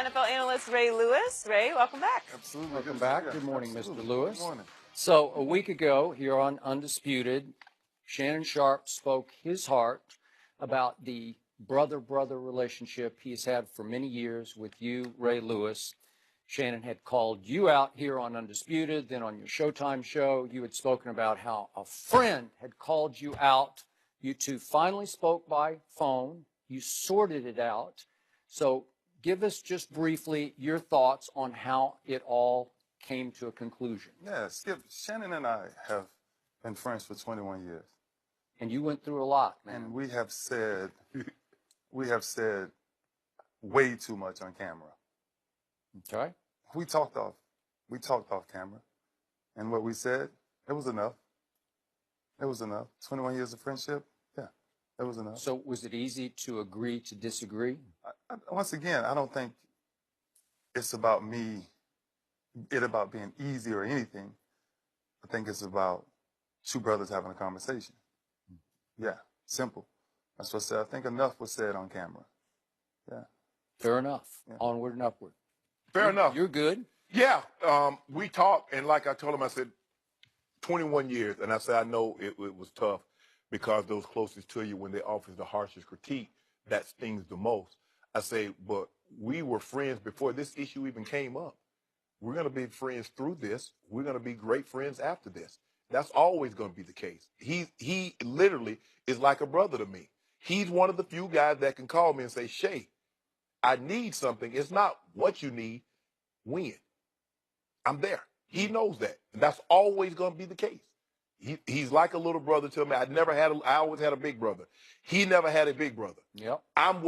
NFL analyst Ray Lewis. Ray, welcome back. Absolutely. Welcome back. Good morning, Absolutely. Mr. Lewis. Good morning. So a week ago here on Undisputed, Shannon Sharpe spoke his heart about the brother-brother relationship he's had for many years with you, Ray Lewis. Shannon had called you out here on Undisputed, then on your Showtime show, you had spoken about how a friend had called you out. You two finally spoke by phone. You sorted it out. So give us just briefly your thoughts on how it all came to a conclusion. Yeah, Skip, Shannon and I have been friends for 21 years. And you went through a lot, man. And we have said way too much on camera. Okay. We talked off camera. And what we said, it was enough. It was enough. 21 years of friendship, yeah, it was enough. So was it easy to agree to disagree? Once again, I don't think it's about about being easy or anything. I think it's about two brothers having a conversation. Yeah, simple. That's what I said. I think enough was said on camera. Yeah. Fair enough. Yeah. Onward and upward. Fair enough. You're good. Yeah, we talked, and like I told him, I said, 21 years, and I said, I know it was tough because those closest to you, when they offer the harshest critique, that stings the most. I say, but we were friends before this issue even came up. We're going to be friends through this. We're going to be great friends after this. That's always going to be the case. He literally is like a brother to me. He's one of the few guys that can call me and say, Shay, I need something. It's not what you need, when. I'm there. He knows that. And that's always going to be the case. He's like a little brother to me. I always had a big brother. He never had a big brother. Yep. I'm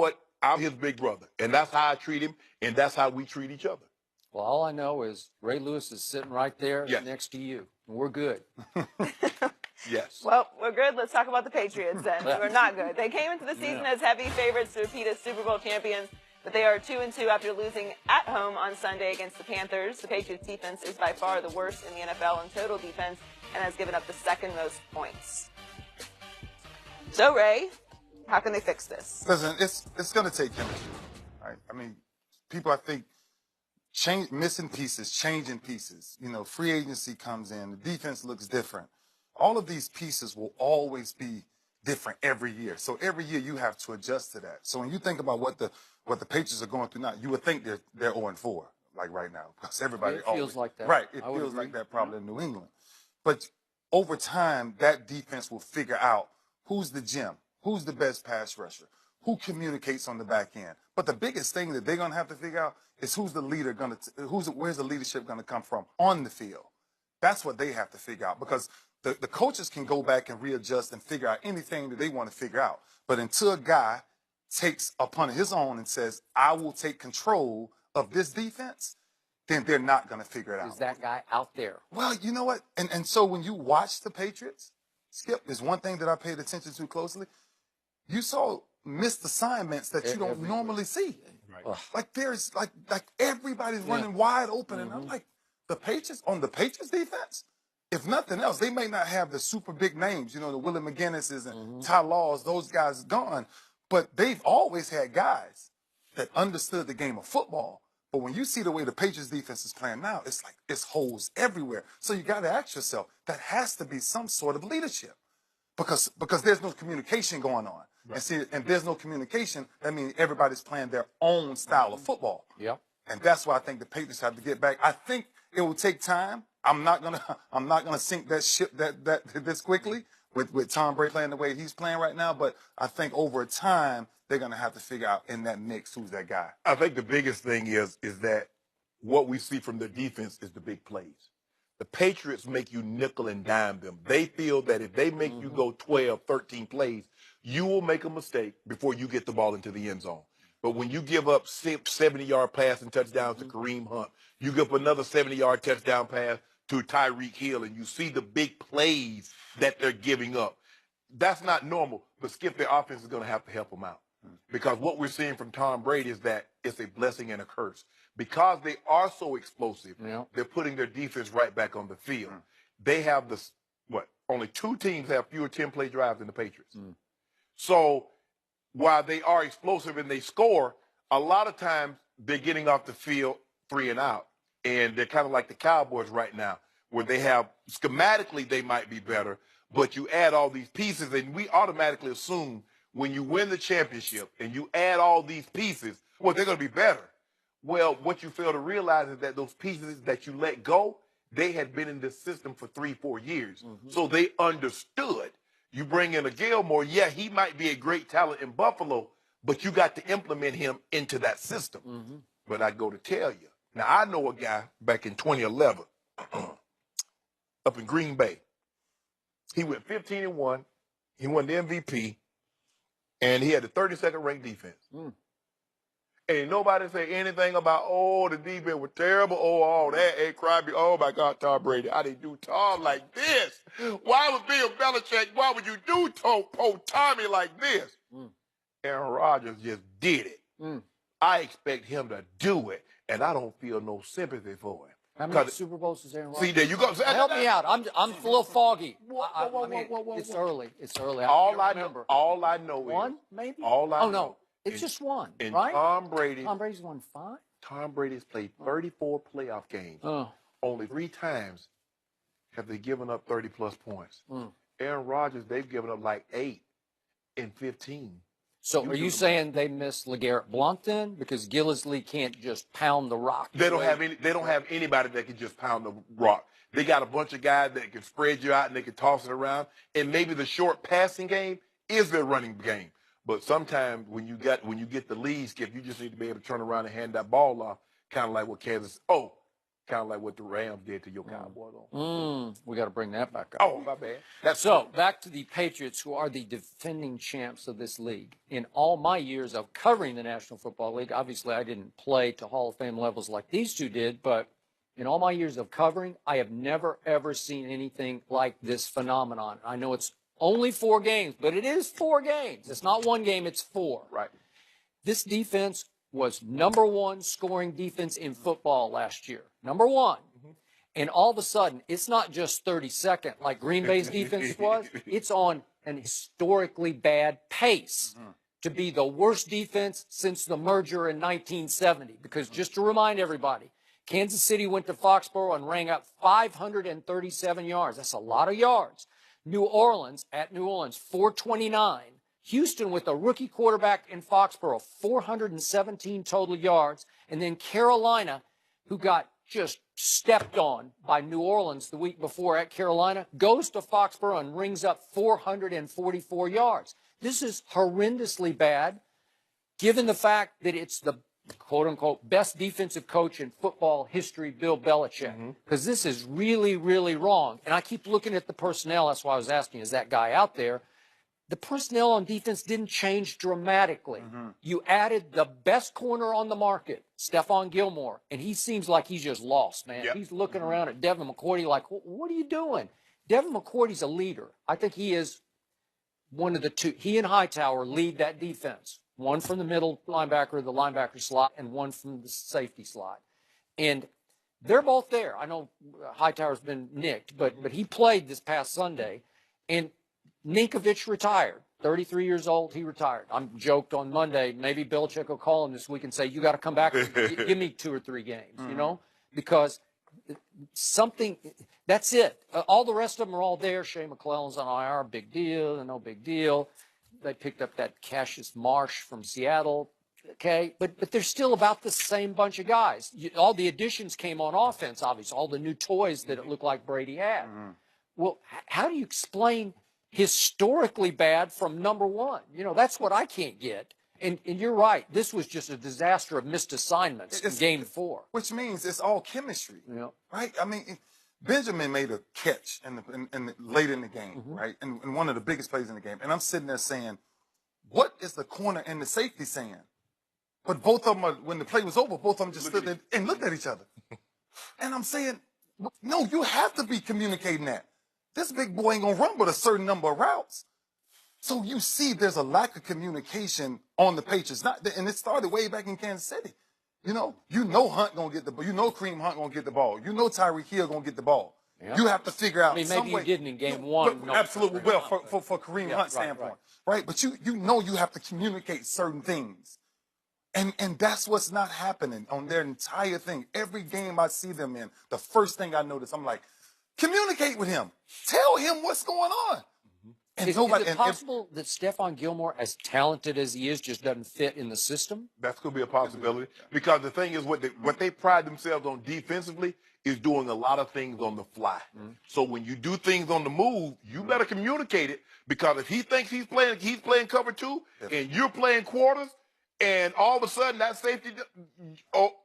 his big brother. And that's how I treat him, and that's how we treat each other. Well, all I know is Ray Lewis is sitting right there next to you. And we're good. Yes. Well, we're good. Let's talk about the Patriots then. We're not good. They came into the season as heavy favorites to repeat as Super Bowl champions, but they are 2-2 after losing at home on Sunday against the Panthers. The Patriots defense is by far the worst in the NFL in total defense and has given up the second most points. So, Ray, how can they fix this? Listen, it's going to take chemistry, right? I mean, people, I think, missing pieces, changing pieces. You know, free agency comes in, the defense looks different. All of these pieces will always be different every year. So every year you have to adjust to that. So when you think about what the Patriots are going through now, you would think they're 0-4, like right now, because everybody feels like that. Right, it feels like that probably in New England. But over time, that defense will figure out who's the gem, who's the best pass rusher, who communicates on the back end. But the biggest thing that they're going to have to figure out is who's the leader where's the leadership going to come from on the field. That's what they have to figure out, because the coaches can go back and readjust and figure out anything that they want to figure out. But until a guy takes upon his own and says, I will take control of this defense, then they're not going to figure it out. Is that guy out there? Well, you know what? And so when you watch the Patriots, Skip, there's one thing that I paid attention to closely. You saw missed assignments that you don't normally see. Right. Like there's like everybody's running wide open. And I'm like, the Patriots defense, if nothing else, they may not have the super big names, you know, the Willie McGinnises and Ty Laws, those guys gone, but they've always had guys that understood the game of football. But when you see the way the Patriots defense is playing now, it's like it's holes everywhere. So you got to ask yourself, that has to be some sort of leadership, because there's no communication going on. Right. And there's no communication. That means everybody's playing their own style of football. Yep. And that's why I think the Patriots have to get back. I think it will take time. I'm not gonna sink that ship that this quickly with Tom Brady playing the way he's playing right now. But I think over time they're gonna have to figure out in that mix who's that guy. I think the biggest thing is that what we see from the defense is the big plays. The Patriots make you nickel and dime them. They feel that if they make you go 12, 13 plays, you will make a mistake before you get the ball into the end zone. But when you give up 70-yard pass and touchdowns to Kareem Hunt, you give up another 70-yard touchdown pass to Tyreek Hill, and you see the big plays that they're giving up. That's not normal, but Skip, their offense is going to have to help them out. Because what we're seeing from Tom Brady is that it's a blessing and a curse. Because they are so explosive, they're putting their defense right back on the field. They have only 2 teams have fewer 10-play drives than the Patriots. So while they are explosive and they score, a lot of times they're getting off the field 3 and out. And they're kind of like the Cowboys right now, where they have schematically they might be better, but you add all these pieces, and we automatically assume when you win the championship and you add all these pieces, well, they're going to be better. Well, what you fail to realize is that those pieces that you let go, they had been in this system for 3-4 years. So they understood. You bring in a Gilmore, yeah, he might be a great talent in Buffalo, but you got to implement him into that system. But I go to tell you, now I know a guy back in 2011 up in Green Bay. He went 15-1. He won the MVP, and he had the 32nd ranked defense. And nobody say anything about, oh, the defense was terrible. Oh, all that. Hey, Crosby. Oh, my God, Tom Brady. I didn't do Tom like this. Why would Bill Belichick, why would you do Tommy like this? Aaron Rodgers just did it. I expect him to do it, and I don't feel no sympathy for him. How many Super Bowls is Aaron Rodgers? See, there you go. Help me out. I'm a little foggy. It's early. It's early. All I know is one, maybe. All I know. No, it's just one, and right? Tom Brady's won 5. Tom Brady's played 34 playoff games. Only 3 times have they given up 30-plus points. Aaron Rodgers, they've given up like 8 in 15. So are you saying they miss LeGarrette Blount then? Because Gillislee can't just pound the rock. They don't have anybody that can just pound the rock. They got a bunch of guys that can spread you out and they can toss it around. And maybe the short passing game is their running game. But sometimes when you get the lead, Skip, you just need to be able to turn around and hand that ball off, kind of like what kind of like what the Rams did to your Cowboys. We got to bring that back up. Oh, my bad. So back to the Patriots, who are the defending champs of this league. In all my years of covering the National Football League, obviously I didn't play to Hall of Fame levels like these two did, but in all my years of covering, I have never, ever seen anything like this phenomenon. I know it's only 4 games, but it is 4 games. It's not 1 game, it's 4. Right. This defense was #1 scoring defense in football last year. #1. And all of a sudden, it's not just 32nd like Green Bay's defense was. It's on an historically bad pace to be the worst defense since the merger in 1970. Because just to remind everybody, Kansas City went to Foxborough and rang up 537 yards. That's a lot of yards. New Orleans, 429. Houston with a rookie quarterback in Foxborough, 417 total yards. And then Carolina, who got just stepped on by New Orleans the week before at Carolina, goes to Foxborough and rings up 444 yards. This is horrendously bad, given the fact that it's the quote-unquote best defensive coach in football history, Bill Belichick, because this is really, really wrong. And I keep looking at the personnel. That's why I was asking, is that guy out there? The personnel on defense didn't change dramatically. You added the best corner on the market, Stephon Gilmore, and he seems like he's just lost, man. He's looking around at Devin McCourty like, what are you doing? Devin McCourty's a leader. I think he is one of the two. He and Hightower lead that defense. One from the middle linebacker, the linebacker slot, and one from the safety slot. And they're both there. I know Hightower's been nicked, but he played this past Sunday. And Ninkovich retired. 33 years old, he retired. I'm joked on Monday, maybe Belichick will call him this week and say, you got to come back, give me 2 or 3 games, you know, because something, that's it. All the rest of them are all there. Shea McClellan's on IR, big deal, no big deal. They picked up that Cassius Marsh from Seattle, okay, but they're still about the same bunch of guys. All the additions came on offense, obviously, all the new toys that it looked like Brady had. Well, how do you explain historically bad from #1? You know, that's what I can't get. And you're right. This was just a disaster of missed assignments in Game 4. Which means it's all chemistry, right? I mean, Benjamin made a catch late in the game, right? And one of the biggest plays in the game. And I'm sitting there saying, what is the corner and the safety saying? But both of them, when the play was over, both of them just stood there and looked at each other. And I'm saying, no, you have to be communicating that. This big boy ain't going to run with a certain number of routes. So you see there's a lack of communication on the Patriots. And it started way back in Kansas City. You know Hunt going to get the ball. You know Kareem Hunt going to get the ball. You know Tyreek Hill going to get the ball. Yep. You have to figure out some way. Maybe you didn't in Game 1. Absolutely. Well, for Kareem Hunt's standpoint. Right? But you know you have to communicate certain things. And that's what's not happening on their entire thing. Every game I see them in, the first thing I notice, I'm like, communicate with him. Tell him what's going on. And Is it possible that Stephon Gilmore, as talented as he is, just doesn't fit in the system? That could be a possibility because the thing is, what they pride themselves on defensively is doing a lot of things on the fly. So when you do things on the move, you better communicate it, because if he thinks he's playing cover two and you're playing quarters, and all of a sudden that safety,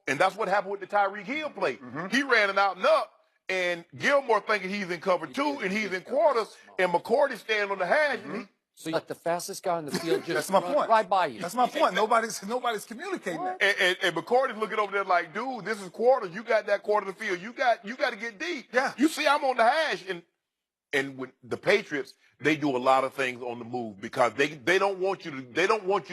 and that's what happened with the Tyreek Hill play. He ran it out and up, and Gilmore thinking he's in cover two and he's in quarters, and McCourty standing on the hash. And So you let the fastest guy on the field just That's my point. right by you. That's my point. Nobody's communicating that. And McCourty's looking over there like, dude, this is quarters. You got that quarter of the field. You got to get deep. Yeah. You see, I'm on the hash, and with the Patriots, they do a lot of things on the move because they don't want you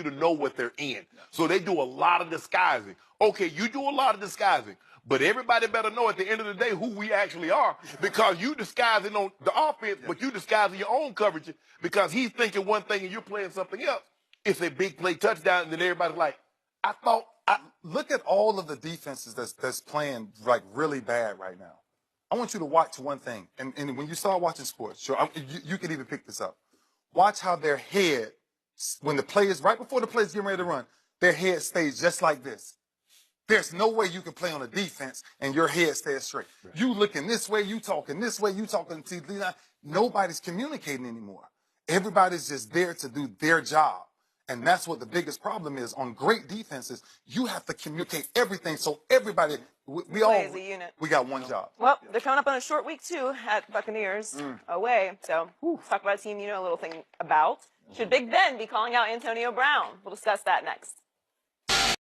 to know what they're in. So they do a lot of disguising. Okay, you do a lot of disguising, but everybody better know at the end of the day who we actually are, because you disguising on the offense, but you disguising your own coverage because he's thinking one thing and you're playing something else. It's a big play touchdown, and then everybody's like, Look at all of the defenses that's playing like really bad right now. I want you to watch one thing, and when you start watching sports, you can even pick this up. Watch how their head, when the play is right before the play is getting ready to run, their head stays just like this. There's no way you can play on a defense and your head stays straight. Right. You looking this way, you talking this way, you talking. Nobody's communicating anymore. Everybody's just there to do their job. And that's what the biggest problem is. On great defenses, you have to communicate everything so everybody, we all, as a unit. We got one job. Well, they're coming up on a short week, too, at Buccaneers away. So let's talk about a team you know a little thing about. Should Big Ben be calling out Antonio Brown? We'll discuss that next.